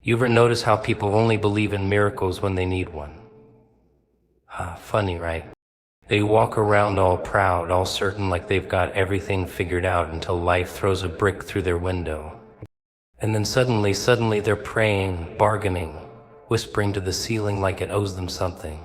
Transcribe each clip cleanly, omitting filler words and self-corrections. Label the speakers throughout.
Speaker 1: You ever notice how people only believe in miracles when they need one? Funny, right? They walk around all proud, all certain like they've got everything figured out until life throws a brick through their window. And then suddenly they're praying, bargaining, whispering to the ceiling like it owes them something.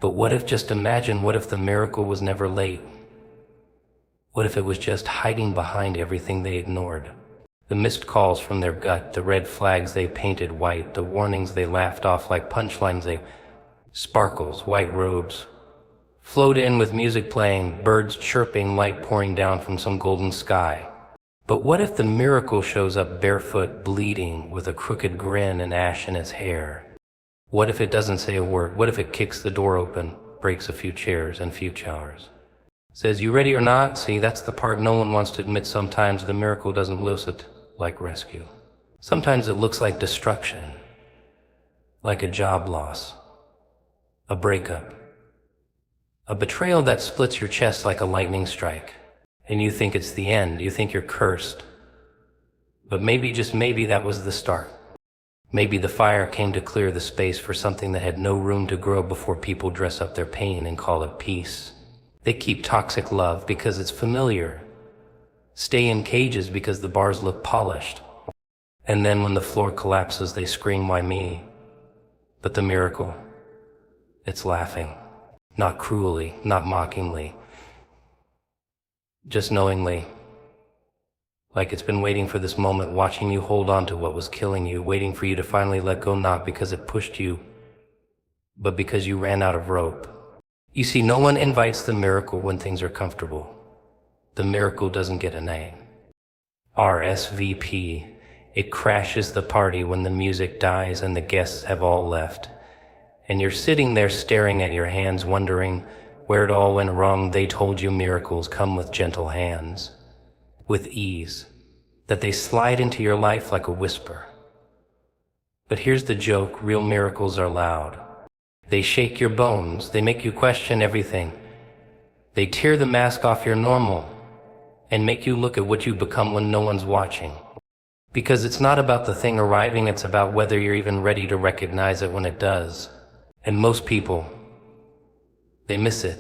Speaker 1: But what if, just imagine, what if the miracle was never late? What if it was just hiding behind everything they ignored? The missed calls from their gut, the red flags they painted white, the warnings they laughed off like punchlines, sparkles, white robes, flowed in with music playing, birds chirping, light pouring down from some golden sky. But what if the miracle shows up barefoot, bleeding, with a crooked grin and ash in its hair? What if it doesn't say a word? What if it kicks the door open, breaks a few chairs and few showers? Says, "You ready or not?" See, that's the part no one wants to admit. Sometimes the miracle doesn't look like rescue. Sometimes it looks like destruction, like a job loss, a breakup, a betrayal that splits your chest like a lightning strike. And you think it's the end, you think you're cursed. But maybe, just maybe, that was the start. Maybe the fire came to clear the space for something that had no room to grow before people dress up their pain and call it peace. They keep toxic love because it's familiar. Stay in cages because the bars look polished. And then when the floor collapses, they scream, "Why me?" But the miracle, it's laughing. Not cruelly, not mockingly. Just knowingly. Like it's been waiting for this moment, watching you hold on to what was killing you, waiting for you to finally let go, not because it pushed you, but because you ran out of rope. You see, no one invites the miracle when things are comfortable. The miracle doesn't get a name. RSVP. It crashes the party when the music dies and the guests have all left. And you're sitting there staring at your hands, wondering where it all went wrong. They told you miracles come with gentle hands, with ease, that they slide into your life like a whisper. But here's the joke, real miracles are loud. They shake your bones, they make you question everything. They tear the mask off your normal and make you look at what you become when no one's watching. Because it's not about the thing arriving, it's about whether you're even ready to recognize it when it does. And most people, they miss it.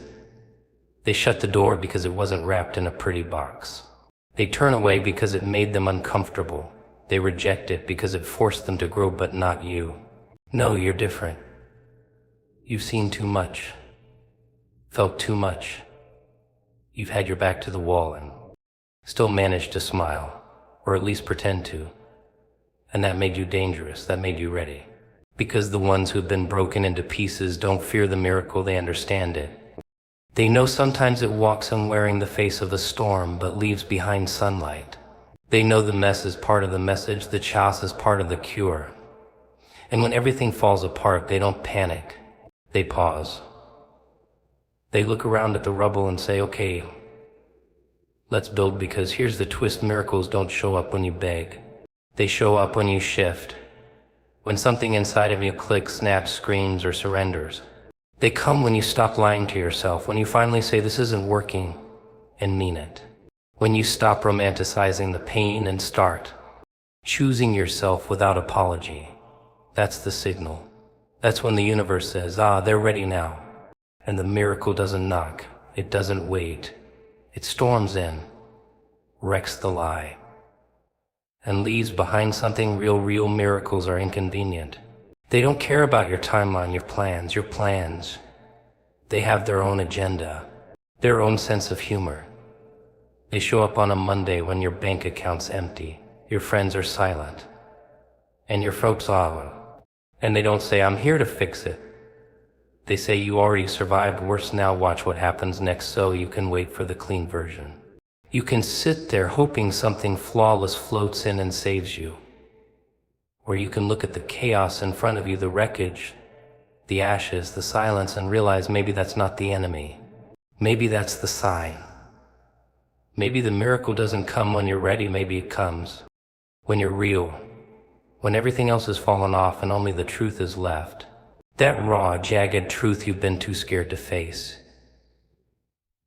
Speaker 1: They shut the door because it wasn't wrapped in a pretty box. They turn away because it made them uncomfortable. They reject it because it forced them to grow, but not you. No, you're different. You've seen too much, felt too much. You've had your back to the wall and still managed to smile, or at least pretend to. And that made you dangerous, that made you ready. Because the ones who've been broken into pieces don't fear the miracle, they understand it. They know sometimes it walks on wearing the face of a storm, but leaves behind sunlight. They know the mess is part of the message, the chaos is part of the cure. And when everything falls apart, they don't panic. They pause. They look around at the rubble and say, "Okay, let's build," because here's the twist, miracles don't show up when you beg. They show up when you shift. When something inside of you clicks, snaps, screams, or surrenders. They come when you stop lying to yourself, when you finally say, "This isn't working," and mean it. When you stop romanticizing the pain and start choosing yourself without apology. That's the signal. That's when the universe says, they're ready now. And the miracle doesn't knock. It doesn't wait. It storms in, wrecks the lie, and leaves behind something real. Real miracles are inconvenient. They don't care about your timeline, your plans. They have their own agenda, their own sense of humor. They show up on a Monday when your bank account's empty, your friends are silent, and your folks are. And they don't say, "I'm here to fix it." They say, "You already survived worse, now watch what happens next," so you can wait for the clean version. You can sit there hoping something flawless floats in and saves you. Or you can look at the chaos in front of you, the wreckage, the ashes, the silence, and realize maybe that's not the enemy. Maybe that's the sign. Maybe the miracle doesn't come when you're ready, maybe it comes when you're real, when everything else has fallen off and only the truth is left. That raw, jagged truth you've been too scared to face.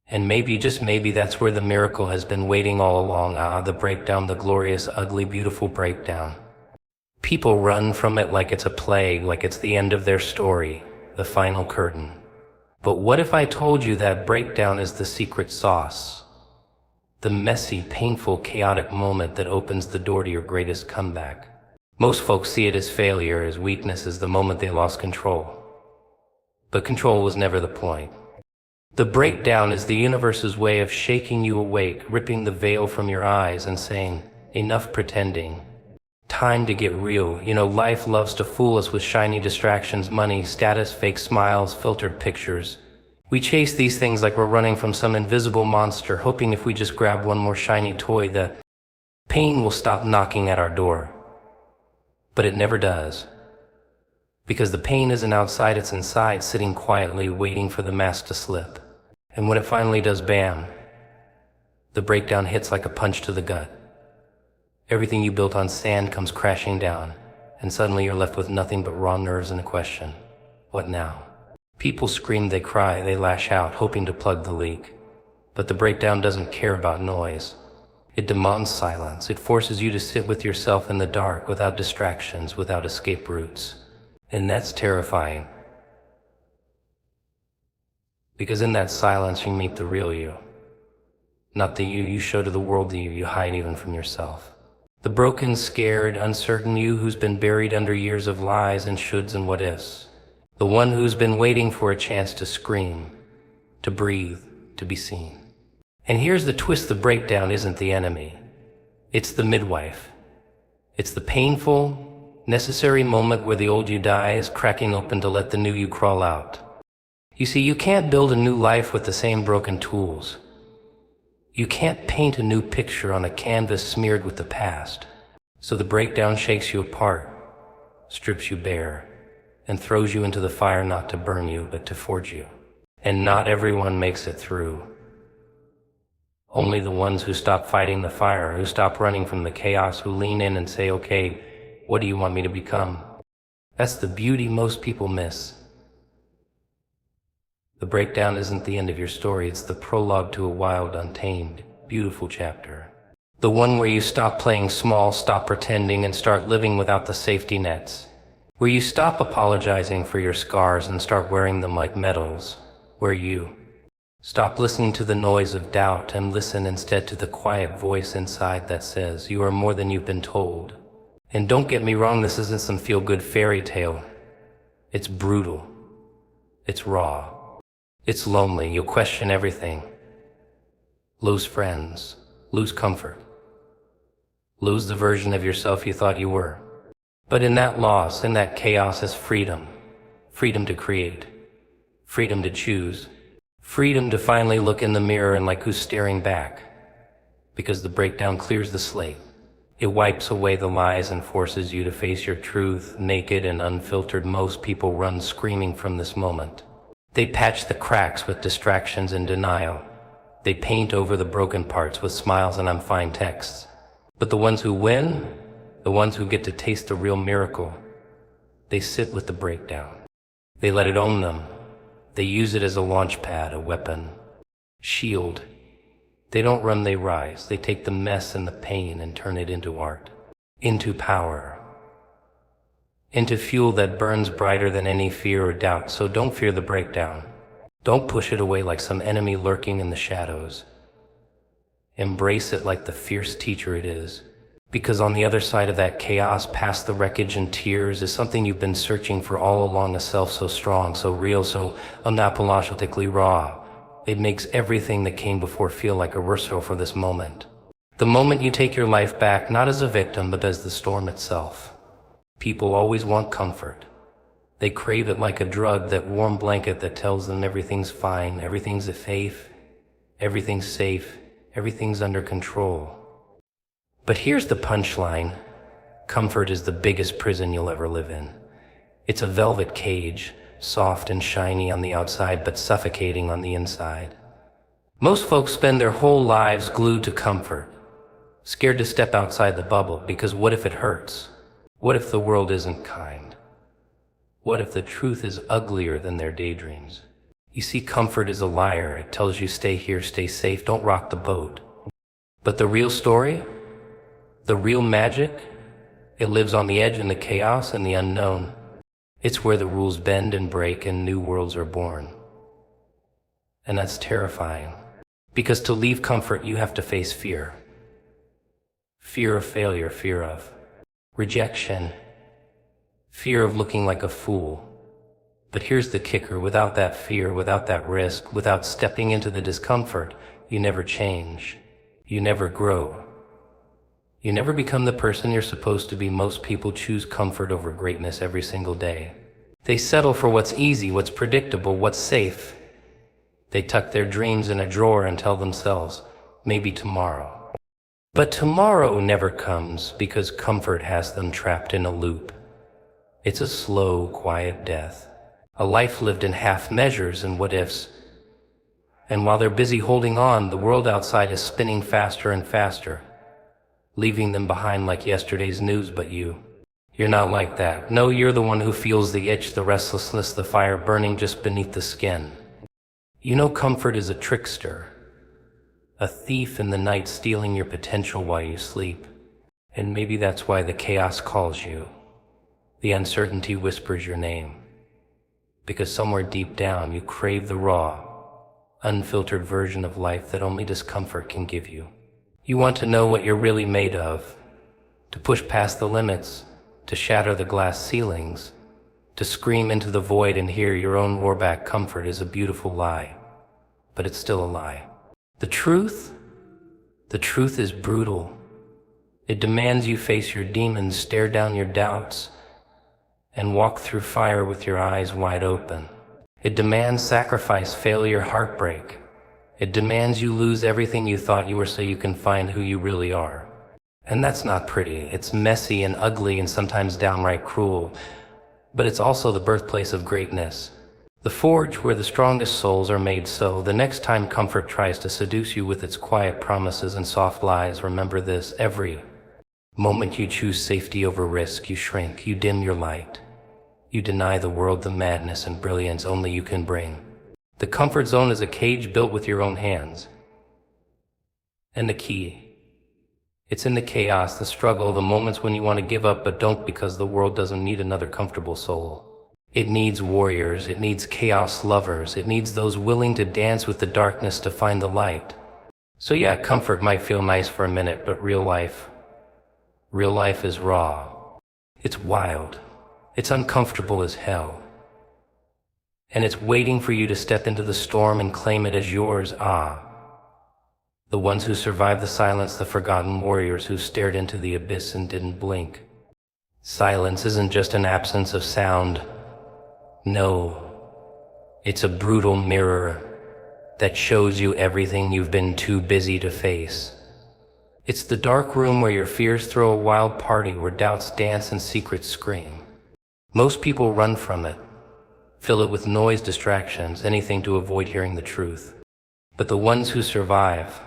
Speaker 1: And maybe, just maybe, that's where the miracle has been waiting all along. The breakdown, the glorious, ugly, beautiful breakdown. People run from it like it's a plague, like it's the end of their story, the final curtain. But what if I told you that breakdown is the secret sauce? The messy, painful, chaotic moment that opens the door to your greatest comeback. Most folks see it as failure, as weakness, as the moment they lost control. But control was never the point. The breakdown is the universe's way of shaking you awake, ripping the veil from your eyes and saying, enough pretending. Time to get real. You know, life loves to fool us with shiny distractions, money, status, fake smiles, filtered pictures. We chase these things like we're running from some invisible monster, hoping if we just grab one more shiny toy, the pain will stop knocking at our door. But it never does. Because the pain isn't outside, it's inside, sitting quietly, waiting for the mask to slip. And when it finally does, bam, the breakdown hits like a punch to the gut. Everything you built on sand comes crashing down, and suddenly you're left with nothing but raw nerves and a question. What now? People scream, they cry, they lash out, hoping to plug the leak. But the breakdown doesn't care about noise. It demands silence. It forces you to sit with yourself in the dark, without distractions, without escape routes. And that's terrifying. Because in that silence you meet the real you. Not the you show to the world, the you hide even from yourself. The broken, scared, uncertain you who's been buried under years of lies and shoulds and what ifs. The one who's been waiting for a chance to scream, to breathe, to be seen. And here's the twist: the breakdown isn't the enemy. It's the midwife. It's the painful, necessary moment where the old you dies, cracking open to let the new you crawl out. You see, you can't build a new life with the same broken tools. You can't paint a new picture on a canvas smeared with the past. So the breakdown shakes you apart, strips you bare, and throws you into the fire, not to burn you, but to forge you. And not everyone makes it through. Only the ones who stop fighting the fire, who stop running from the chaos, who lean in and say, okay, what do you want me to become? That's the beauty most people miss. The breakdown isn't the end of your story, it's the prologue to a wild, untamed, beautiful chapter. The one where you stop playing small, stop pretending, and start living without the safety nets. Where you stop apologizing for your scars and start wearing them like medals. Where you stop listening to the noise of doubt and listen instead to the quiet voice inside that says, you are more than you've been told. And don't get me wrong, this isn't some feel-good fairy tale. It's brutal. It's raw. It's lonely. You'll question everything. Lose friends. Lose comfort. Lose the version of yourself you thought you were. But in that loss, in that chaos, is freedom. Freedom to create. Freedom to choose. Freedom to finally look in the mirror and like who's staring back. Because the breakdown clears the slate. It wipes away the lies and forces you to face your truth, naked and unfiltered. Most people run screaming from this moment. They patch the cracks with distractions and denial. They paint over the broken parts with smiles and I'm fine texts. But the ones who win, the ones who get to taste the real miracle, they sit with the breakdown. They let it own them. They use it as a launch pad, a weapon, shield. They don't run, they rise. They take the mess and the pain and turn it into art, into power, into fuel that burns brighter than any fear or doubt. So don't fear the breakdown. Don't push it away like some enemy lurking in the shadows. Embrace it like the fierce teacher it is. Because on the other side of that chaos, past the wreckage and tears, is something you've been searching for all along, a self so strong, so real, so unapologetically raw. It makes everything that came before feel like a rehearsal for this moment. The moment you take your life back, not as a victim, but as the storm itself. People always want comfort. They crave it like a drug, that warm blanket that tells them everything's fine, everything's safe, everything's under control. But here's the punchline. Comfort is the biggest prison you'll ever live in. It's a velvet cage, soft and shiny on the outside, but suffocating on the inside. Most folks spend their whole lives glued to comfort, scared to step outside the bubble, because what if it hurts? What if the world isn't kind? What if the truth is uglier than their daydreams? You see, comfort is a liar. It tells you stay here, stay safe, don't rock the boat. But the real story? The real magic? It lives on the edge in the chaos and the unknown. It's where the rules bend and break and new worlds are born. And that's terrifying. Because to leave comfort, you have to face fear. Fear of failure, fear of rejection, fear of looking like a fool. But here's the kicker, without that fear, without that risk, without stepping into the discomfort, you never change. You never grow. You never become the person you're supposed to be. Most people choose comfort over greatness every single day. They settle for what's easy, what's predictable, what's safe. They tuck their dreams in a drawer and tell themselves, maybe tomorrow. But tomorrow never comes because comfort has them trapped in a loop. It's a slow, quiet death. A life lived in half measures and what ifs. And while they're busy holding on, the world outside is spinning faster and faster, leaving them behind like yesterday's news. But you're not like that. No, you're the one who feels the itch, the restlessness, the fire burning just beneath the skin. You know comfort is a trickster, a thief in the night stealing your potential while you sleep. And maybe that's why the chaos calls you. The uncertainty whispers your name. Because somewhere deep down you crave the raw, unfiltered version of life that only discomfort can give you. You want to know what you're really made of, to push past the limits, to shatter the glass ceilings, to scream into the void and hear your own roar back. Comfort is a beautiful lie, but it's still a lie. The truth is brutal. It demands you face your demons, stare down your doubts, and walk through fire with your eyes wide open. It demands sacrifice, failure, heartbreak. It demands you lose everything you thought you were so you can find who you really are. And that's not pretty. It's messy and ugly and sometimes downright cruel. But it's also the birthplace of greatness. The forge where the strongest souls are made. So the next time comfort tries to seduce you with its quiet promises and soft lies, remember this: every moment you choose safety over risk, you shrink, you dim your light. You deny the world the madness and brilliance only you can bring. The comfort zone is a cage built with your own hands. And the key, it's in the chaos, the struggle, the moments when you want to give up but don't, because the world doesn't need another comfortable soul. It needs warriors, it needs chaos lovers, it needs those willing to dance with the darkness to find the light. So yeah, comfort might feel nice for a minute, but real life is raw. It's wild. It's uncomfortable as hell. And it's waiting for you to step into the storm and claim it as yours. The ones who survived the silence, the forgotten warriors who stared into the abyss and didn't blink. Silence isn't just an absence of sound. No, it's a brutal mirror that shows you everything you've been too busy to face. It's the dark room where your fears throw a wild party, where doubts dance and secrets scream. Most people run from it, fill it with noise, distractions, anything to avoid hearing the truth. But the ones who survive,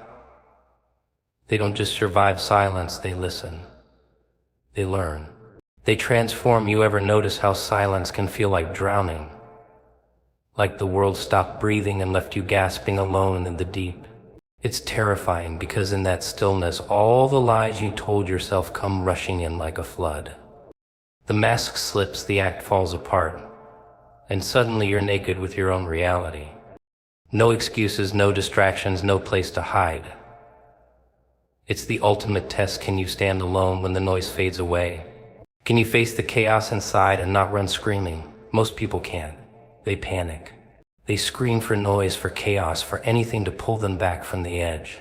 Speaker 1: they don't just survive silence, they listen. They learn. They transform. You ever notice how silence can feel like drowning? Like the world stopped breathing and left you gasping alone in the deep. It's terrifying because in that stillness, all the lies you told yourself come rushing in like a flood. The mask slips, the act falls apart, and suddenly you're naked with your own reality. No excuses, no distractions, no place to hide. It's the ultimate test. Can you stand alone when the noise fades away? Can you face the chaos inside and not run screaming? Most people can't. They panic. They scream for noise, for chaos, for anything to pull them back from the edge.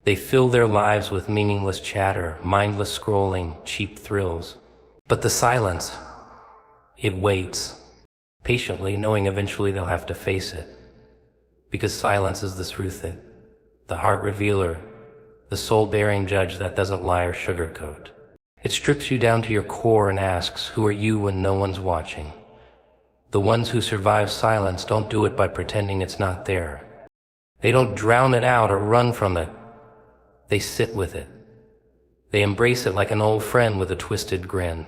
Speaker 1: They fill their lives with meaningless chatter, mindless scrolling, cheap thrills. But the silence, it waits, patiently, knowing eventually they'll have to face it. Because silence is the truth, the heart revealer, the soul-bearing judge that doesn't lie or sugarcoat. It strips you down to your core and asks, who are you when no one's watching? The ones who survive silence don't do it by pretending it's not there. They don't drown it out or run from it. They sit with it. They embrace it like an old friend with a twisted grin.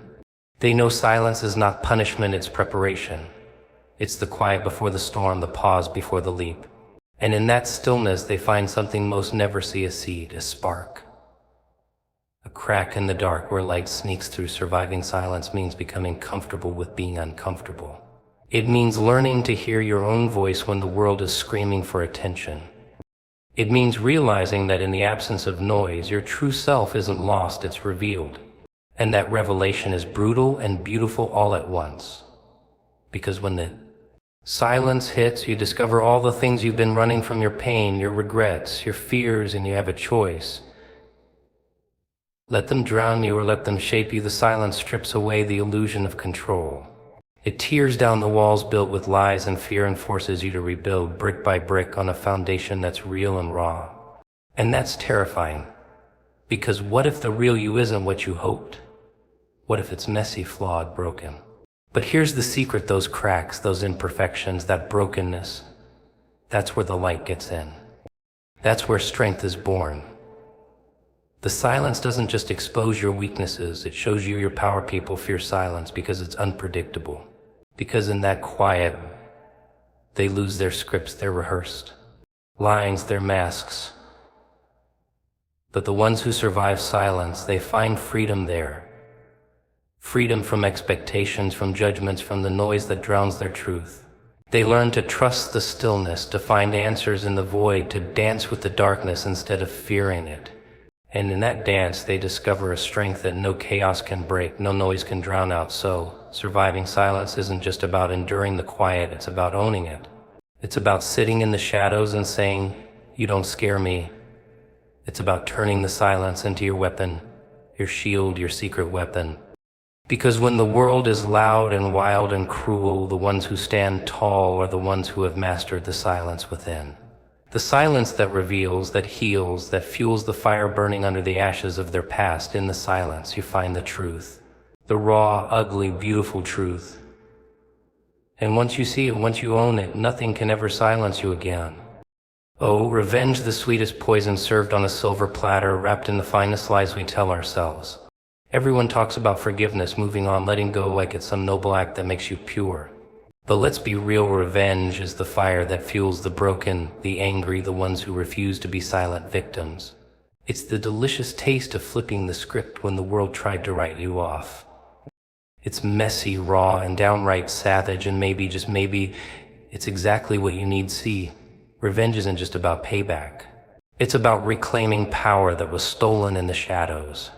Speaker 1: They know silence is not punishment, it's preparation. It's the quiet before the storm, the pause before the leap. And in that stillness, they find something most never see: a seed, a spark. A crack in the dark where light sneaks through. Surviving silence means becoming comfortable with being uncomfortable. It means learning to hear your own voice when the world is screaming for attention. It means realizing that in the absence of noise, your true self isn't lost, it's revealed. And that revelation is brutal and beautiful all at once. Because when the silence hits, you discover all the things you've been running from: your pain, your regrets, your fears, and you have a choice. Let them drown you or let them shape you. The silence strips away the illusion of control. It tears down the walls built with lies and fear and forces you to rebuild brick by brick on a foundation that's real and raw. And that's terrifying. Because what if the real you isn't what you hoped? What if it's messy, flawed, broken? But here's the secret: those cracks, those imperfections, that brokenness, that's where the light gets in. That's where strength is born. The silence doesn't just expose your weaknesses, it shows you your power. People fear silence because it's unpredictable. Because in that quiet, they lose their scripts, their rehearsed lines, their masks. But the ones who survive silence, they find freedom there. Freedom from expectations, from judgments, from the noise that drowns their truth. They learn to trust the stillness, to find answers in the void, to dance with the darkness instead of fearing it. And in that dance, they discover a strength that no chaos can break, no noise can drown out. So, surviving silence isn't just about enduring the quiet, it's about owning it. It's about sitting in the shadows and saying, "You don't scare me." It's about turning the silence into your weapon, your shield, your secret weapon. Because when the world is loud and wild and cruel, the ones who stand tall are the ones who have mastered the silence within. The silence that reveals, that heals, that fuels the fire burning under the ashes of their past. In the silence, you find the truth. The raw, ugly, beautiful truth. And once you see it, once you own it, nothing can ever silence you again. Oh, revenge, the sweetest poison served on a silver platter, wrapped in the finest lies we tell ourselves. Everyone talks about forgiveness, moving on, letting go like it's some noble act that makes you pure. But let's be real, revenge is the fire that fuels the broken, the angry, the ones who refuse to be silent victims. It's the delicious taste of flipping the script when the world tried to write you off. It's messy, raw, and downright savage, and maybe, just maybe, it's exactly what you need. See, revenge isn't just about payback. It's about reclaiming power that was stolen in the shadows.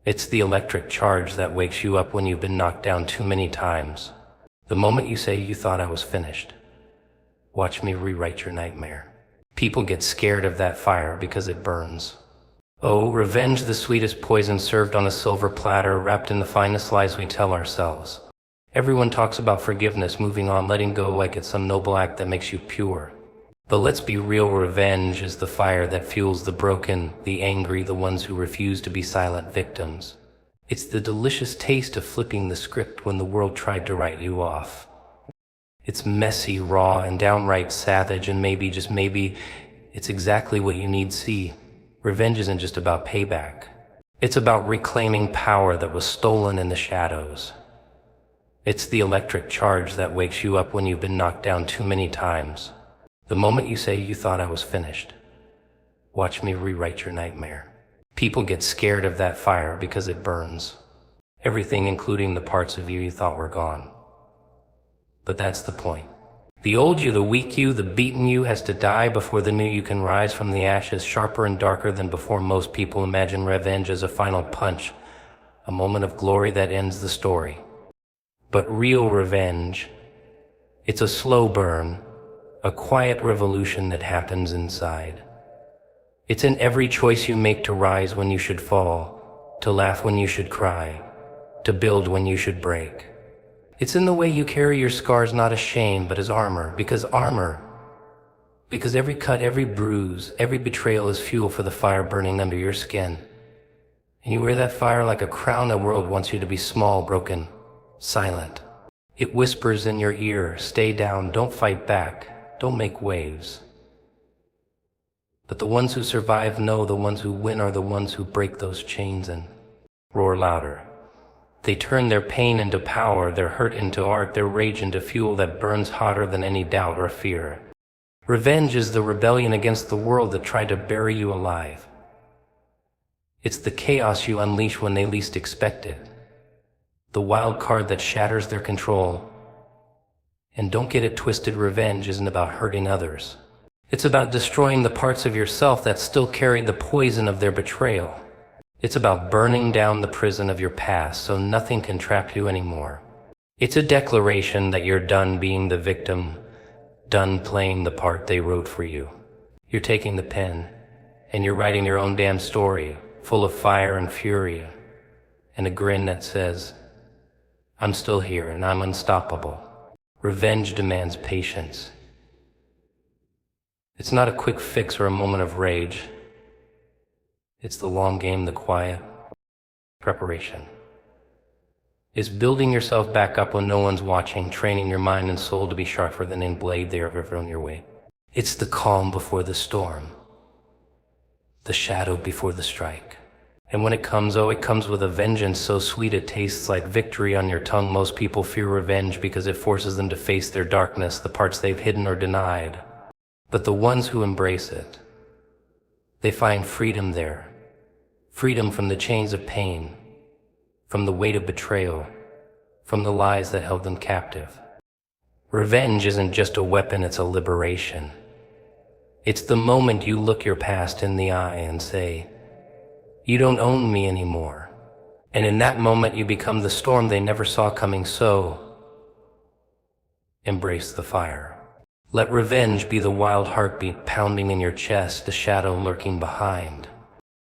Speaker 1: It's the electric charge that wakes you up when you've been knocked down too many times. The moment you say, "You thought I was finished." Watch me rewrite your nightmare. People get scared of that fire because it burns. Oh, revenge, the sweetest poison served on a silver platter, wrapped in the finest lies we tell ourselves. Everyone talks about forgiveness, moving on, letting go like it's some noble act that makes you pure. But let's be real, revenge is the fire that fuels the broken, the angry, the ones who refuse to be silent victims. It's the delicious taste of flipping the script when the world tried to write you off. It's messy, raw, and downright savage, and maybe, just maybe, it's exactly what you need. See, revenge isn't just about payback. It's about reclaiming power that was stolen in the shadows. It's the electric charge that wakes you up when you've been knocked down too many times. The moment you say, "You thought I was finished." Watch me rewrite your nightmare. People get scared of that fire because it burns. Everything, including the parts of you thought were gone. But that's the point. The old you, the weak you, the beaten you has to die before the new you can rise from the ashes, sharper and darker than before. Most people imagine revenge as a final punch, a moment of glory that ends the story. But real revenge, it's a slow burn, a quiet revolution that happens inside. It's in every choice you make, to rise when you should fall, to laugh when you should cry, to build when you should break. It's in the way you carry your scars, not as shame, but as armor. Because every cut, every bruise, every betrayal is fuel for the fire burning under your skin. And you wear that fire like a crown. The world wants you to be small, broken, silent. It whispers in your ear, "Stay down, don't fight back, don't make waves." But the ones who survive know the ones who win are the ones who break those chains and roar louder. They turn their pain into power, their hurt into art, their rage into fuel that burns hotter than any doubt or fear. Revenge is the rebellion against the world that tried to bury you alive. It's the chaos you unleash when they least expect it. The wild card that shatters their control. And don't get it twisted, revenge isn't about hurting others. It's about destroying the parts of yourself that still carry the poison of their betrayal. It's about burning down the prison of your past so nothing can trap you anymore. It's a declaration that you're done being the victim, done playing the part they wrote for you. You're taking the pen, and you're writing your own damn story, full of fire and fury, and a grin that says, I'm still here and I'm unstoppable. Revenge demands patience. It's not a quick fix or a moment of rage. It's the long game, the quiet preparation. It's building yourself back up when no one's watching, training your mind and soul to be sharper than any blade they have ever thrown your way. It's the calm before the storm, the shadow before the strike. And when it comes, oh, it comes with a vengeance so sweet it tastes like victory on your tongue. Most people fear revenge because it forces them to face their darkness, the parts they've hidden or denied. But the ones who embrace it, they find freedom there. Freedom from the chains of pain, from the weight of betrayal, from the lies that held them captive. Revenge isn't just a weapon, it's a liberation. It's the moment you look your past in the eye and say, you don't own me anymore. And in that moment you become the storm they never saw coming, so embrace the fire. Let revenge be the wild heartbeat pounding in your chest, the shadow lurking behind.